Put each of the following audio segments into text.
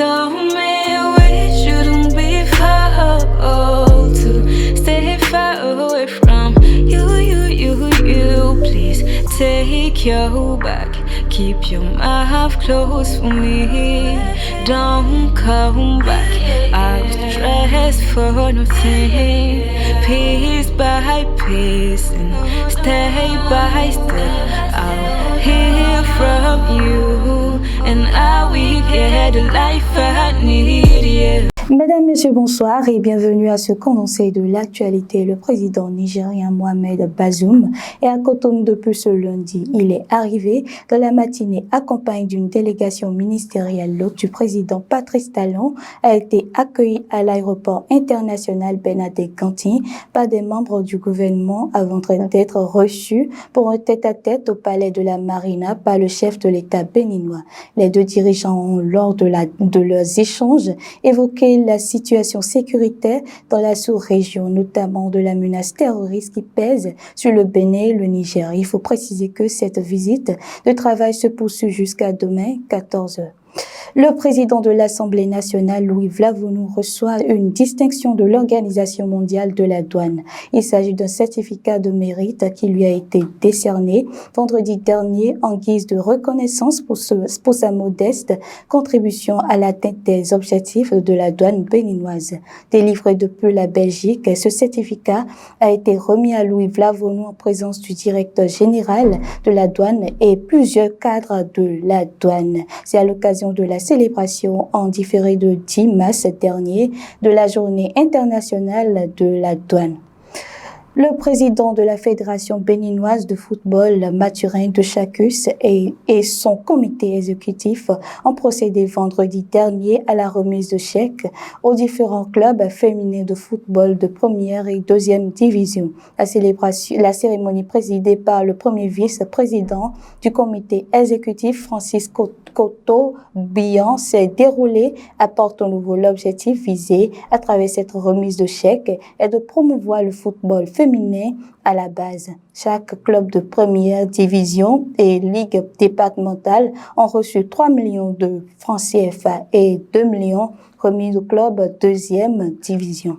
told me we shouldn't be far to stay far away from you. Please take your back, keep your mouth closed for me. Don't come back. I was dressed for nothing. Piece by piece and step by step, I'll hear from you, and I will get the life I need, yeah. Mesdames, Messieurs, bonsoir et bienvenue à ce condensé de l'actualité. Le président nigérien Mohamed Bazoum est à Cotonou depuis ce lundi. Il est arrivé dans la matinée accompagné d'une délégation ministérielle. L'hôte du président Patrice Talon a été accueilli à l'aéroport international Bernadette Gantin par des membres du gouvernement avant d'être reçu pour un tête-à-tête au palais de la Marina par le chef de l'État béninois. Les deux dirigeants ont, lors de leurs échanges, évoqué la situation sécuritaire dans la sous-région, notamment de la menace terroriste qui pèse sur le Bénin et le Niger. Il faut préciser que cette visite de travail se poursuit jusqu'à demain, 14h. Le président de l'Assemblée nationale, Louis Vlavonou, reçoit une distinction de l'Organisation mondiale de la douane. Il s'agit d'un certificat de mérite qui lui a été décerné vendredi dernier en guise de reconnaissance pour sa modeste contribution à l'atteinte des objectifs de la douane béninoise. Délivré depuis la Belgique, ce certificat a été remis à Louis Vlavonou en présence du directeur général de la douane et plusieurs cadres de la douane. C'est à l'occasion de la célébration en différé de 10 mars dernier de la Journée internationale de la douane. Le président de la Fédération béninoise de football, Mathurin de Chacus, et son comité exécutif ont procédé vendredi dernier à la remise de chèques aux différents clubs féminins de football de première et deuxième division. La cérémonie présidée par le premier vice-président du comité exécutif, Francis Coteau-Bian, s'est déroulée à Porto-Nouveau. L'objectif visé à travers cette remise de chèques est de promouvoir le football féminin à la base. Chaque club de première division et ligue départementale ont reçu 3 millions de francs CFA et 2 millions remis au club deuxième division.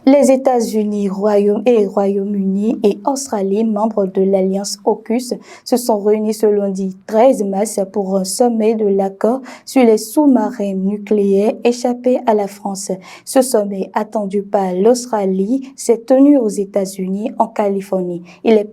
Les États-Unis, Royaume-Uni et Australie, membres de l'Alliance AUKUS, se sont réunis ce lundi 13 mars pour un sommet de l'accord sur les sous-marins nucléaires échappés à la France. Ce sommet, attendu par l'Australie, s'est tenu aux États-Unis, en Californie. Il est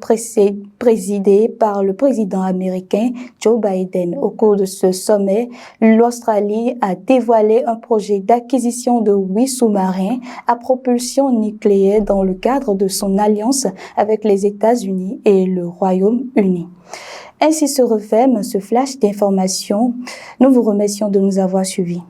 présidé par le président américain Joe Biden. Au cours de ce sommet, l'Australie a dévoilé un projet d'acquisition de 8 sous-marins à propulsion nucléaire dans le cadre de son alliance avec les États-Unis et le Royaume-Uni. Ainsi se referme ce flash d'informations. Nous vous remercions de nous avoir suivis.